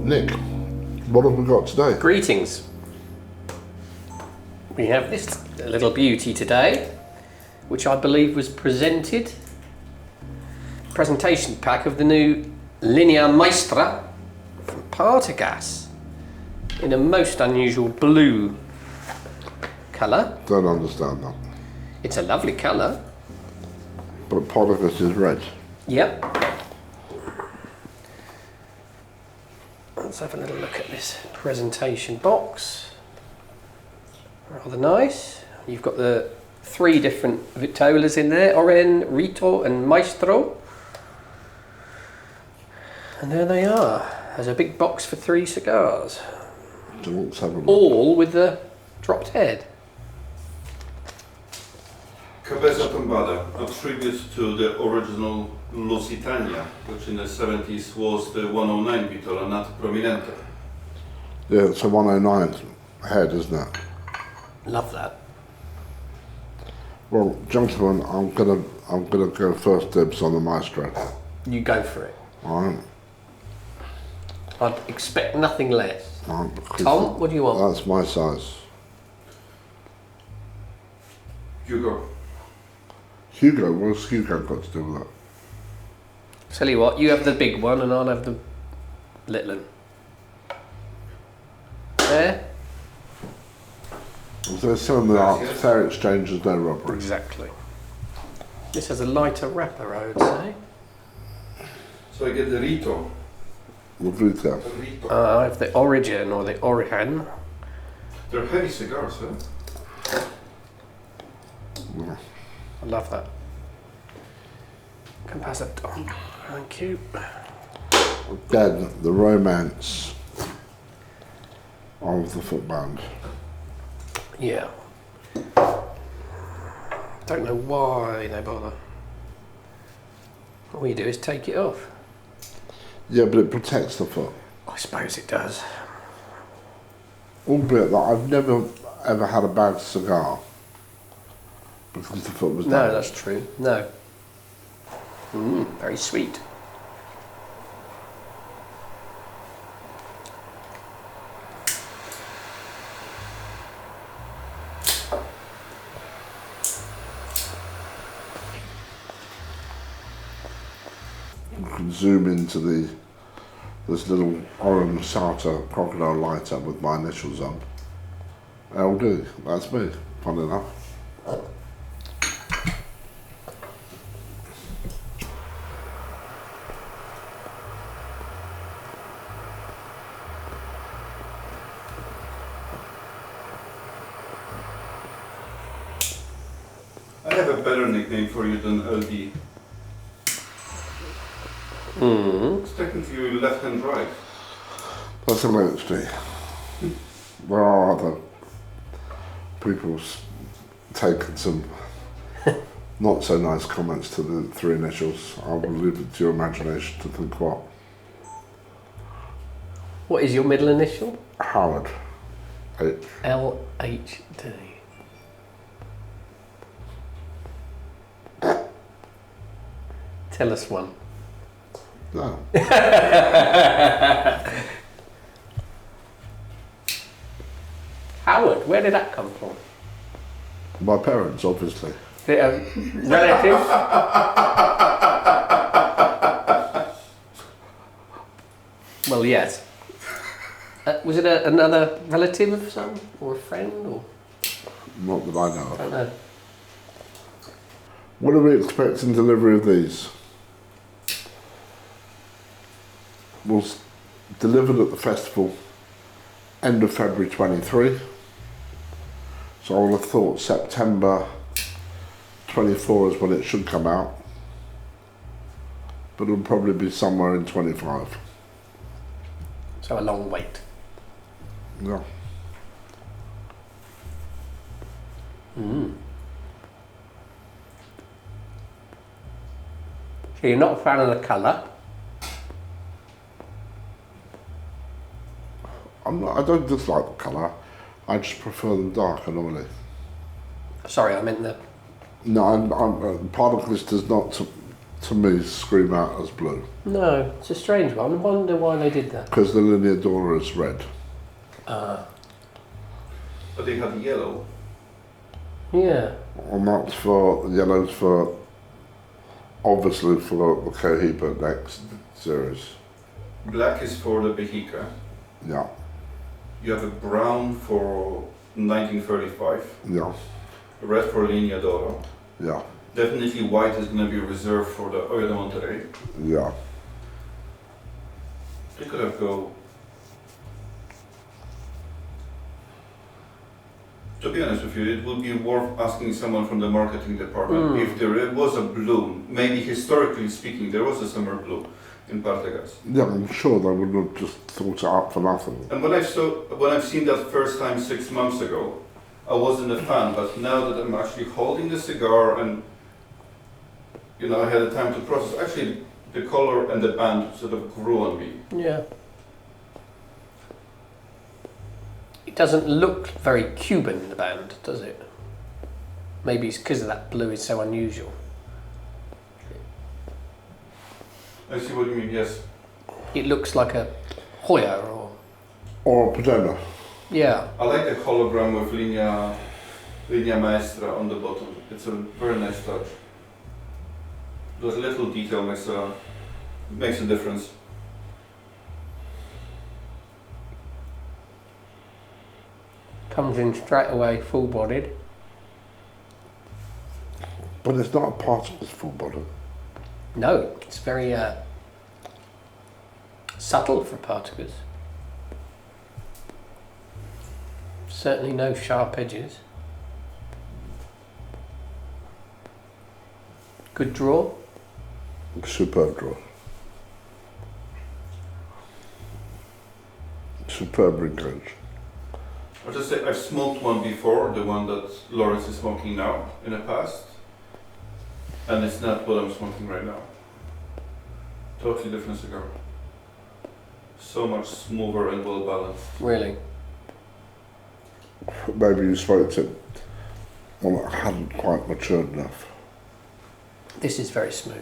Nick, what have we got today? Greetings. We have this little beauty today, which I believe was presentation pack of the new Linea Maestra from Partagás in a most unusual blue colour. Don't understand that. It's a lovely colour. But Partagás is red. Yep. Let's have a little look at this presentation box. Rather nice. You've got the 3 different vitolas in there, Origen, Rito and Maestro. And there they are. There's a big box for 3 cigars. So let's have a look. All with the dropped head. Cabeza Tombada, a tribute to the original Lusitania, which in the 70s was the 109 Vitola, not Prominente. Yeah, it's a 109 head, isn't it? Love that. Well, gentlemen, I'm gonna go first dibs on the Maestro. You go for it. Alright. I'd expect nothing less. Because Tom, what do you want? that's my size. Hugo. Hugo, what's Hugo got to do with that? Tell you what, you have the big one and I'll have the little one. There? As they say in the art, fair exchange is no robbery. Exactly. This has a lighter wrapper, I would say. So I get the Rito. The Vita. The Rito. I have the Origen or the Origen. They're heavy cigars, huh? Yeah. I love that. Can pass that on. Thank you. Again, the romance of the footband. Yeah. Don't know why they bother. All you do is take it off. Yeah, but it protects the foot. I suppose it does. Albeit that I've never ever had a bad cigar because the foot was No, damaged. that's true. No. Very sweet. You can zoom into this little orange Sarta crocodile lighter with my initials on. LD, that's me, fun enough. I have a better nickname for you than LD. It's technically left-hand drive. That's a military. There are other people's taken some not so nice comments to the 3 initials. I will leave it to your imagination to think what. What is your middle initial? Howard. H. LHD. Tell us one. No. Howard, where did that come from? My parents, obviously. Is it a relative? Well, yes. Was it another relative of some, or a friend, or? Not that I know I of. don't know. When are we expecting delivery of these? Was delivered at the festival end of February 23. So I would have thought September 24 is when it should come out. But it'll probably be somewhere in 25. So a long wait. Yeah. So you're not a fan of the colour? I don't dislike the colour. I just prefer them darker normally. Sorry, I meant the... No, part of this does not to me, scream out as blue. No, it's a strange one. I wonder why they did that. Because the Linea d'Oro is red. Ah. But they had yellow. Yeah. And that's for, yellow's for, obviously for the Cohiba next series. Black is for the Behica. Yeah, You have a brown for 1935. yeah, Red for Linea d'Oro. yeah, Definitely white is going to be reserved for the Oyo de Monterrey. yeah. They could have go. To be honest with you, it would be worth asking someone from the marketing department if there was a blue, maybe historically speaking, there was a summer blue in Partagás. Yeah, I'm sure they wouldn't have just thought it up for nothing. And when I've seen that first time 6 months ago, I wasn't a fan, but now that I'm actually holding the cigar and I had the time to process, actually the color and the band sort of grew on me. Yeah. It doesn't look very Cuban in the band, does it? Maybe it's because of that blue is so unusual. I see what you mean, yes. It looks like a Hoya Or a Padona. Yeah. I like the hologram with Linea Maestra on the bottom. It's a very nice touch. Those little detail makes a difference. Comes in straight away, full-bodied. But it's not a part of his full body. No, it's very subtle for Partagás. Certainly no sharp edges. Good draw. Superb draw. Superb ring gauge. I'll just say I've smoked one before, the one that Laurence is smoking now in the past. And it's not what I'm smoking right now. Totally different cigar. So much smoother and well balanced. Really. Maybe you spoke to one that hadn't quite matured enough. This is very smooth.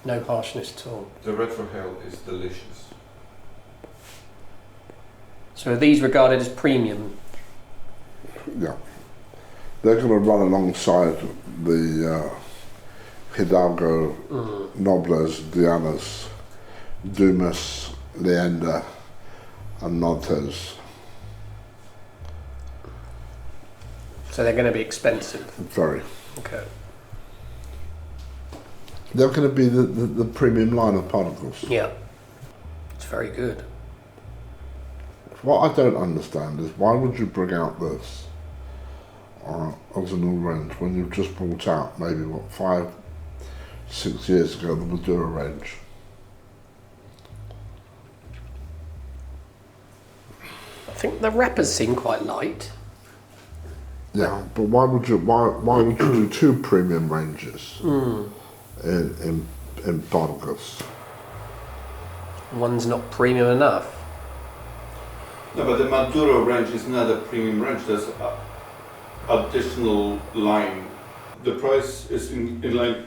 No harshness at all. The retrohale is delicious. So are these regarded as premium? Yeah. They're going to run alongside the Hidalgo, Nobles, Dianas, Dumas, Leander and Nantes. So they're going to be expensive. Very. Okay. They're going to be the premium line of Partagás. Yeah. It's very good. What I don't understand is why would you bring out this as an all range when you've just brought out maybe 5, 6 years ago the Madura range? I think the wrappers seem quite light. Yeah, but why would you do 2 premium ranges in Partagás? One's not premium enough. No, but the Maduro range is not a premium range. There's additional line. The price is in line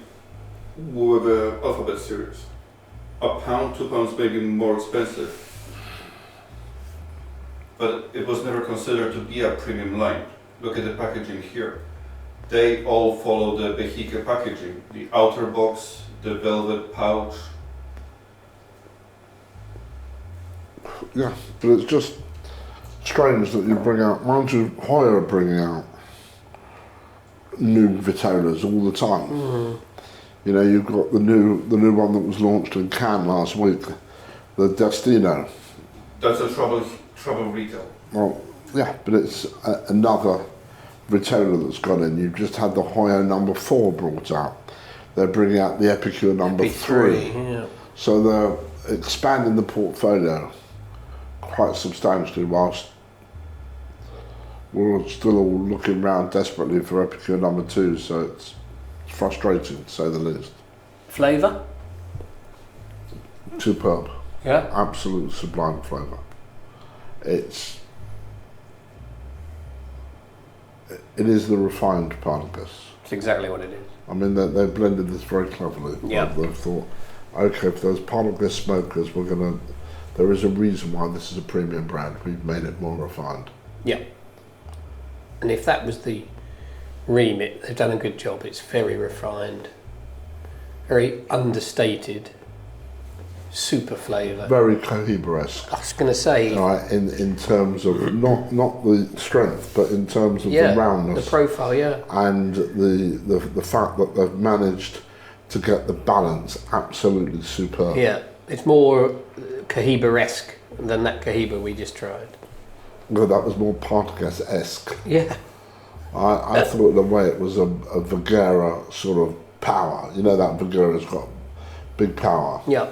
with the Alphabet series. £1, £2 maybe more expensive. But it was never considered to be a premium line. Look at the packaging here. They all follow the Behica packaging. The outer box, the velvet pouch. Yeah, but it's just strange that you bring out, why don't you Hoya bringing out new Vitolas all the time? You know, you've got the new one that was launched in Cannes last week, the Destino. That's a trouble retail. Well, yeah, but it's another Vitola that's gone in. You've just had the Hoya number 4 brought out. They're bringing out the Epicure number 3. Yeah. So they're expanding the portfolio quite substantially whilst we're still all looking around desperately for Epicure number 2, so it's frustrating to say the least. Flavour? Superb. Yeah. Absolute sublime flavour. It's it is the refined Partagas. It's exactly what it is. I mean, they blended this very cleverly. Yeah. They've thought, okay, for those Partagas smokers, there is a reason why this is a premium brand. We've made it more refined. Yeah. And if that was the remit, they've done a good job. It's very refined, very understated, super flavour. Very Cohiba-esque. I was going to say, Right, in terms of not the strength, but in terms of yeah, the roundness, the profile, yeah. and the fact that they've managed to get the balance absolutely superb. Yeah, it's more Cohiba-esque than that Cohiba we just tried. Well, that was more Partagas-esque. Yeah. I thought the way it was a Vigera sort of power. You know that Vigera's got big power. Yeah.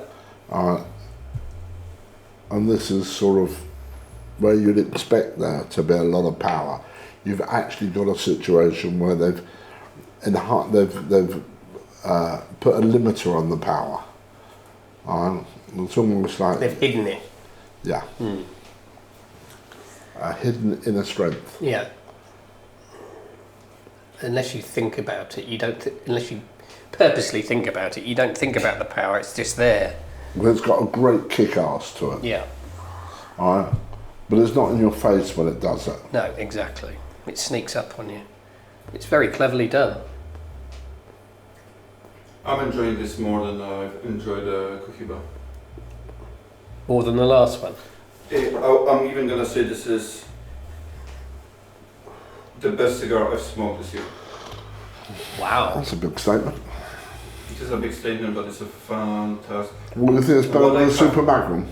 And this is sort of where you'd expect there to be a lot of power. You've actually got a situation where they've put a limiter on the power. It's almost like They've hidden it. yeah, a hidden inner strength. Yeah. Unless you think about it, you don't. Unless you purposely think about it, you don't think about the power. It's just there. But it's got a great kick-ass to it. Yeah. All right, but it's not in your face when it does it. No, exactly. It sneaks up on you. It's very cleverly done. I'm enjoying this more than I've enjoyed Cohiba. More than the last one. I'm even gonna say this is the best cigar I've smoked this year. Wow. That's a big statement. It is a big statement, but it's a fantastic. Well, you think it's better What than I the have- Super Magnum?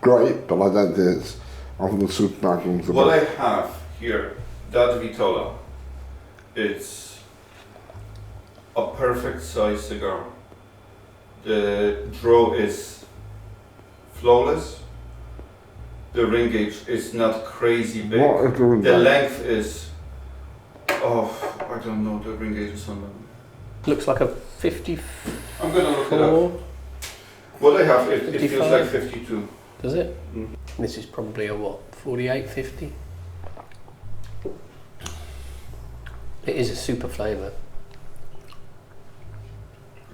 Great, but I don't think it's. I think the Super Magnum's the What I best. have here, that Vitola, it's a perfect size cigar. The draw is flawless. The ring gauge is not crazy big. What is the ring The gauge? length is, I don't know the ring gauge is on them. Looks like a 54. I'm gonna look it up. What I have, it feels 55? like 52. Does it? Mm. This is probably a what? 48, 50? It is a super flavour.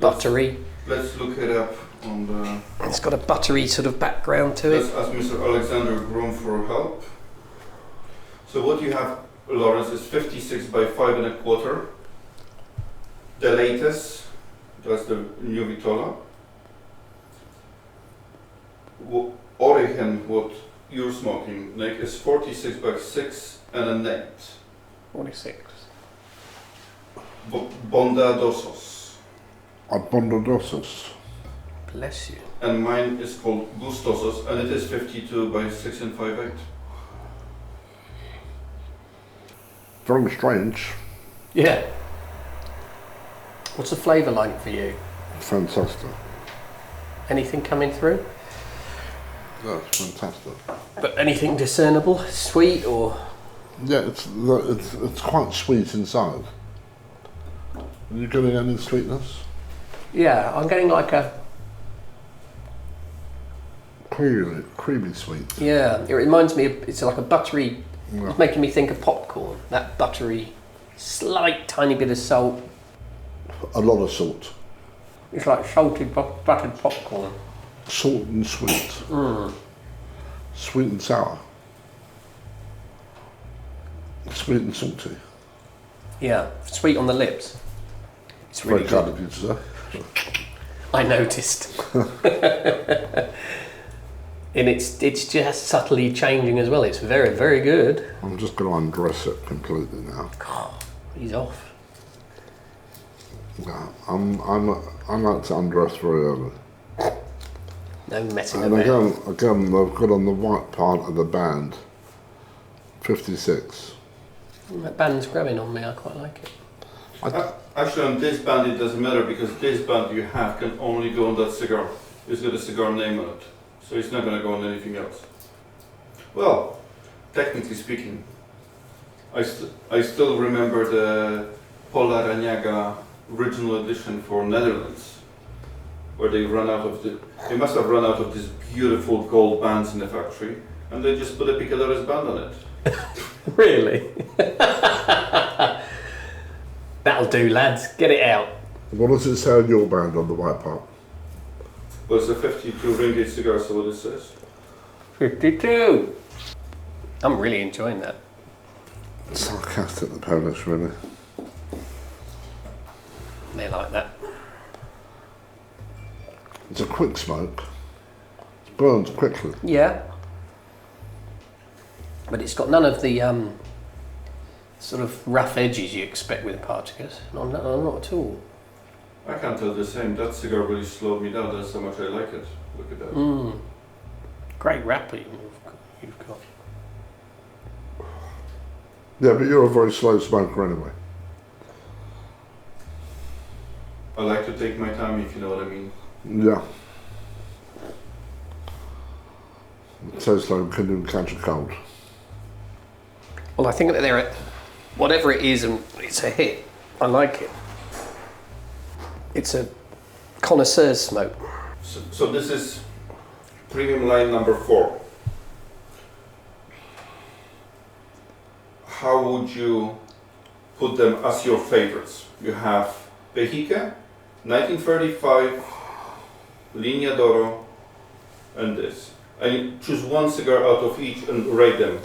Buttery. Let's look it up on the. It's got a buttery sort of background to Let's it. ask Mr. Alexander Grom for help. So what you have, Laurence, is 56 by 5 1/4. The latest, that's the new Vitola. Origen, what you're smoking, Nick, is 46 by 6 1/8. 46. Bondadosos. Bondadosos. Bless you. And mine is called Gustosos, and it is 52 by 6 5/8. Very strange. Yeah. What's the flavour like for you? Fantastic. Anything coming through? That's fantastic. But anything discernible? Sweet or? Yeah, it's quite sweet inside. Are you getting any sweetness? Yeah, I'm getting like a. Creamy sweet. Yeah, it reminds me of. It's like a buttery. Yeah. It's making me think of popcorn. That buttery, slight tiny bit of salt. A lot of salt. It's like salted buttered popcorn. Salt and sweet. Sweet and sour. Sweet and salty. Yeah, sweet on the lips. It's Very really kind good. of you to say. I noticed. And it's just subtly changing as well. It's very, very good. I'm just going to undress it completely now. He's off. Yeah, I like to undress very early. No messing And about. again, they've got on the white part of the band, 56. That band's growing on me. I quite like it. Actually, on this band it doesn't matter because this band you have can only go on that cigar. It's got a cigar name on it, so it's not going to go on anything else. Well, technically speaking, I still remember the Paula Raniaga original edition for Netherlands, where they must have run out of these beautiful gold bands in the factory, and they just put a Picadores band on it. Really? That'll do, lads. Get it out. What does it say on your band on the white part? Well, it's a 52 ringgit cigar, so what it says. 52. I'm really enjoying that. Sarcastic, the Polish, really. They like that. It's a quick smoke. It burns quickly. Yeah. But it's got none of the sort of rough edges you expect with Partagás. Not at all. I can't tell the same. That cigar really slowed me down. That's how much I like it. Look at that. Great wrapper you've got. Yeah, but you're a very slow smoker anyway. I like to take my time, if you know what I mean. Yeah. So slow, couldn't even catch a cold. Well, I think that they're whatever it is, and it's a hit. I like it. It's a connoisseur's smoke. So this is premium line number 4. How would you put them as your favorites? You have Vejica, 1935, Linea d'Oro, and this. And you choose one cigar out of each and rate them.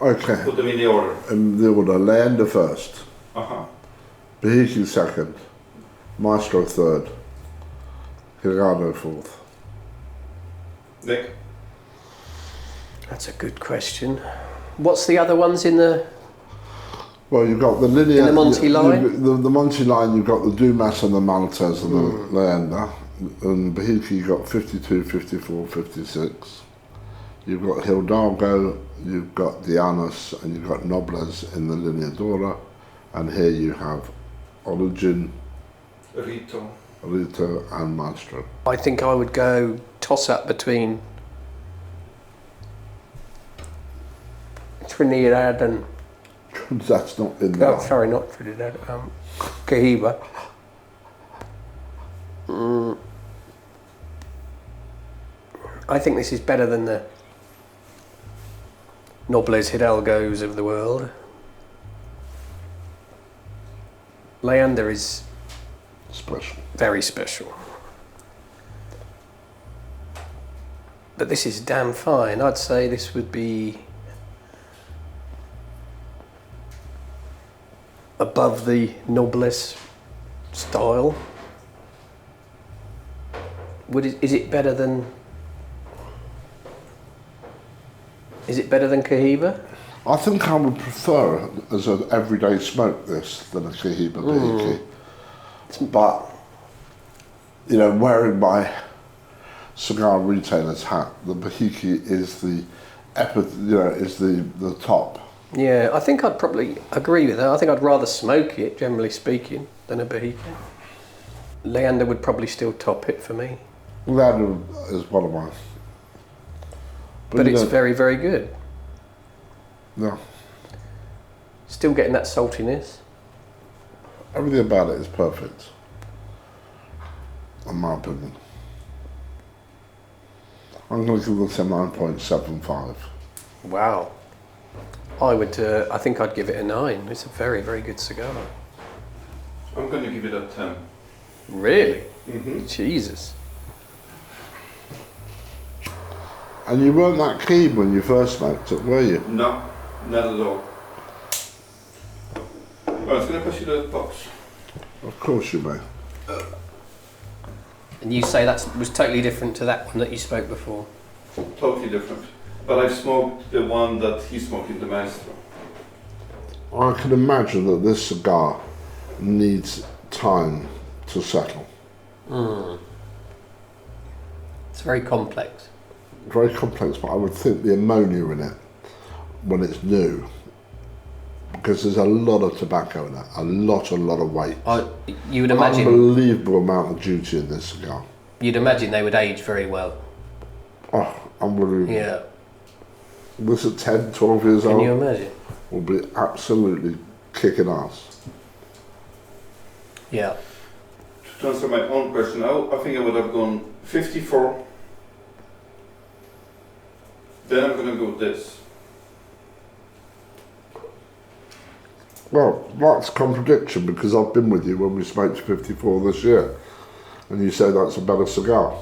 Okay. Put them in the order. In the order, Leander first, Uh-huh. Bahiki second, Maestro third, Hirado fourth. Nick? That's a good question. What's the other ones in the... Well, you've got the Linea... In the Monty line? The Monty line, you've got the Dumas and the Maltese and the Leander. And Bahiki, you've got 52, 54, 56. You've got Hidalgo, you've got Dianas, and you've got Nobles in the Linea d'Oro. And here you have Origen, Rito. Rito, and Maestro. I think I would go toss-up between Trinidad and... That's not in there. Oh, sorry, not Trinidad. Cohiba. I think this is better than the Nobles Hidalgos of the world. Leander is Special. very special. But this is damn fine. I'd say this would be above the Nobles style. Is it better than Cohiba? I think I would prefer as an everyday smoke this than a Cohiba Bahiki. But, you know, wearing my cigar retailer's hat, the Bahiki is the is the top. Yeah, I think I'd probably agree with that. I think I'd rather smoke it, generally speaking, than a Bahiki. Leander would probably still top it for me. That is one of mine. But it's very, very good. Yeah. Still getting that saltiness. Everything about it is perfect, in my opinion. I'm going to give this a 9.75. Wow. I think I'd give it a 9. It's a very, very good cigar. I'm going to give it a 10. Really? Mm-hmm. Jesus. And you weren't that keen when you first smoked it, were you? No, not at all. I was going to pass you the box. Of course you may. And you say that was totally different to that one that you spoke before? Totally different. But I've smoked the one that he's smoking, the Maestro. I can imagine that this cigar needs time to settle. It's very complex. Very complex, but I would think the ammonia in it, when it's new, because there's a lot of tobacco in it, a lot of weight. You would imagine. Unbelievable amount of duty in this cigar. You'd imagine they would age very well. Oh, unbelievable. Yeah. This at 10, 12 years Can old you imagine? will be absolutely kicking ass. Yeah. To answer my own question, I think I would have gone 54. Then I'm going to go with this. Well, that's a contradiction because I've been with you when we smoked 54 this year, and you say that's a better cigar.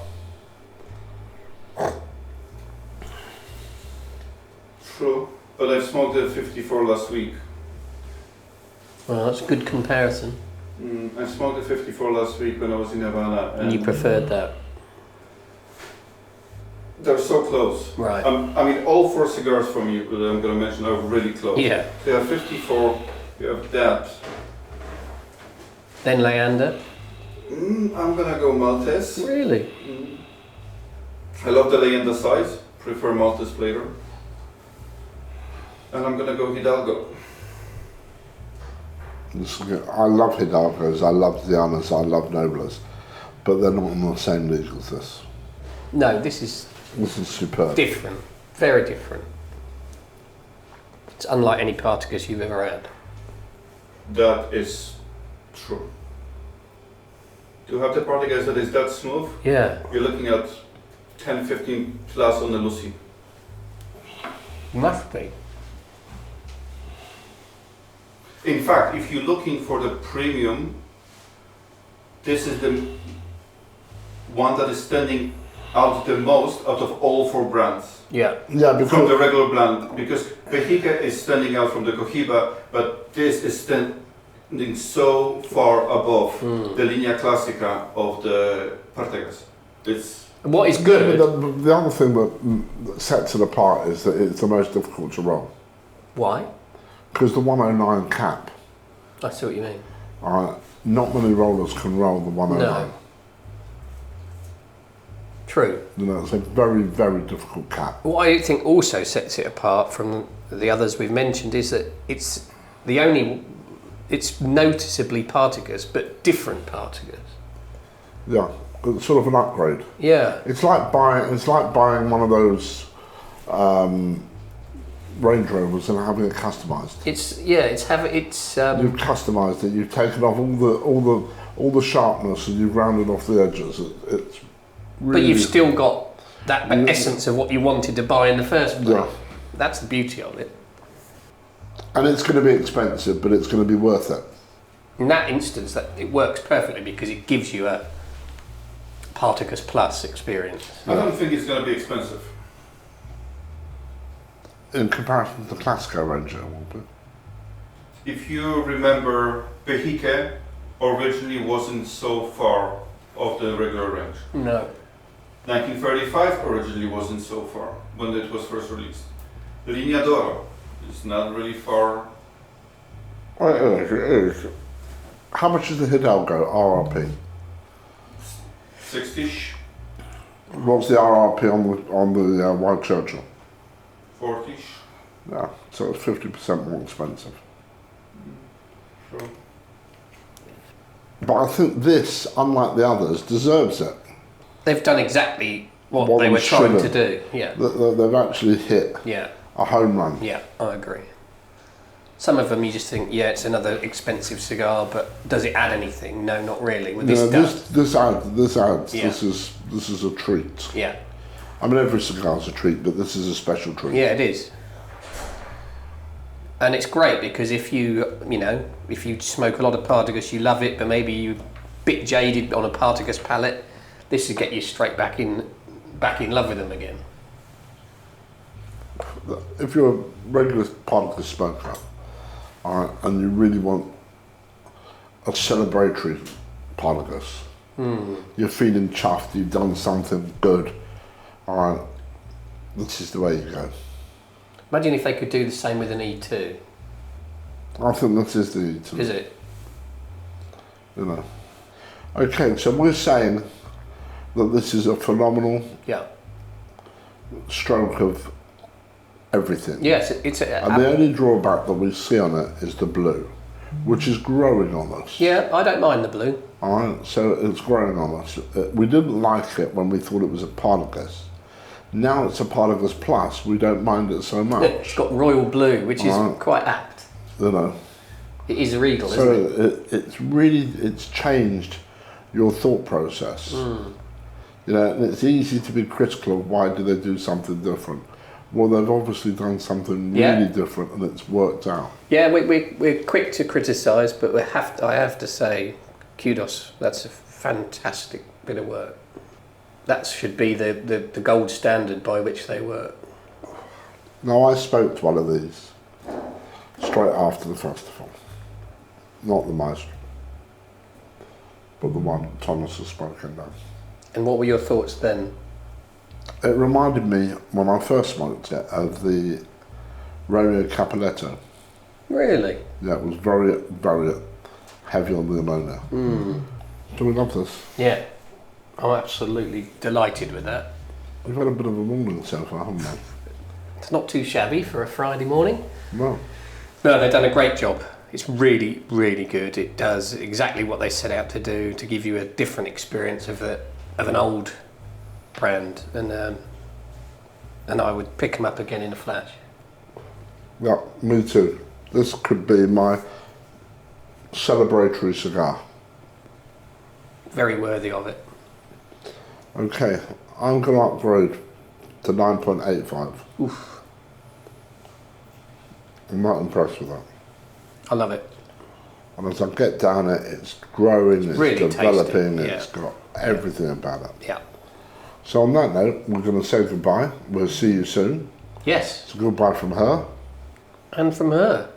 True, but I smoked a 54 last week. Well, that's a good comparison. I smoked a 54 last week when I was in Havana. And you preferred that? They're so close. Right. I mean, all 4 cigars from you that I'm going to mention are really close. Yeah. They have 54, you have that. Then Leander? I'm going to go Maltese. Really? I love the Leander size, prefer Maltese flavor. And I'm going to go Hidalgo. I love Hidalgos, I love Dianas, I love Noblas, but they're not in the same league as this. No, this is superb. different, very different. It's unlike any Partagas you've ever had. That is true. To have the Partagás that is that smooth, Yeah. you're looking at 10, 15 plus on the Lucy. Must be. In fact, if you're looking for the premium, this is the one that is standing out the most out of all 4 brands. Yeah. Yeah, From the because regular brand, because Vejica is standing out from the Cohiba, but this is standing so far above the Linea Classica of the Partagas. It's What is good? the other thing that sets it apart is that it's the most difficult to roll. Why? Because the 109 cap, I see what you mean. not many rollers can roll the 109. No. True. You know, it's a very, very difficult cap. What I think also sets it apart from the others we've mentioned is that it's noticeably Partagas, but different Partagas. Yeah, it's sort of an upgrade. Yeah. It's like buying one of those Range Rovers and having it customised. You've You've customised it. You've taken off all the sharpness and you've rounded off the edges. It's really, but you've still got that essence of what you wanted to buy in the first place. Yeah. That's the beauty of it. And it's going to be expensive, but it's going to be worth it. In that instance, that it works perfectly because it gives you a Partagas Plus experience. I don't think it's going to be expensive. In comparison to the Classico range, it won't be. If you remember, Vejica originally wasn't so far off the regular range. No. 1935 originally wasn't so far when it was first released. Linea d'Oro is not really far. Well, it is. How much is the Hidalgo RRP? 60ish, What's the RRP on the White Churchill? 40ish. Yeah, so it's 50% more expensive. Sure. But I think this, unlike the others, deserves it. They've done exactly what What they we were trying to should've. do. Yeah. They've actually hit Yeah. a home run. Yeah, I agree. Some of them you just think, yeah, it's another expensive cigar, but does it add anything? No, not really. Well, this does. This adds. Yeah. This is a treat. Yeah. I mean, every cigar's a treat, but this is a special treat. Yeah, it is. And it's great because if you smoke a lot of Partagas, you love it, but maybe you're a bit jaded on a Partagas palate, this will get you straight back in love with them again. If you're a regular Partagas smoker, and you really want a celebratory Partagas, you're feeling chuffed, you've done something good, this is the way you go. Imagine if they could do the same with an E2. I think this is the E2. Is it? You know. Okay, so we're saying that this is a phenomenal Yeah. stroke of everything. Yes, it's a... And the only drawback that we see on it is the blue, which is growing on us. Yeah, I don't mind the blue. Alright, so it's growing on us. We didn't like it when we thought it was a Partagas. Now it's a Partagas Plus, we don't mind it so much. It's got royal blue, which is Right. quite apt. You know. It is regal, So isn't it? it's changed your thought process. You know, and it's easy to be critical of why do they do something different. Well, they've obviously done something really different, and it's worked out. Yeah, we're quick to criticise, but I have to say, kudos. That's a fantastic bit of work. That should be the gold standard by which they work. Now, I spoke to one of these straight after the festival. Not the Maestro, but the one Thomas has spoken now. And what were your thoughts then? It reminded me, when I first smoked it, of the Romeo Capoletto. Really? Yeah, it was very, very heavy on the ammonia. Do we love this? Yeah, I'm absolutely delighted with that. We've had a bit of a morning so far, haven't we? It's not too shabby for a Friday morning. No. No, they've done a great job. It's really, really good. It does exactly what they set out to do, to give you a different experience of an old brand, and I would pick them up again in a flash. Yeah, me too. This could be my celebratory cigar. Very worthy of it. Okay, I'm going to upgrade to 9.85. Oof. I'm not impressed with that. I love it. And as I get down it, it's growing, it's really developing, tasty, it's got everything about it. Yeah. So on that note, we're going to say goodbye. We'll see you soon. Yes. It's a goodbye from her. And from her.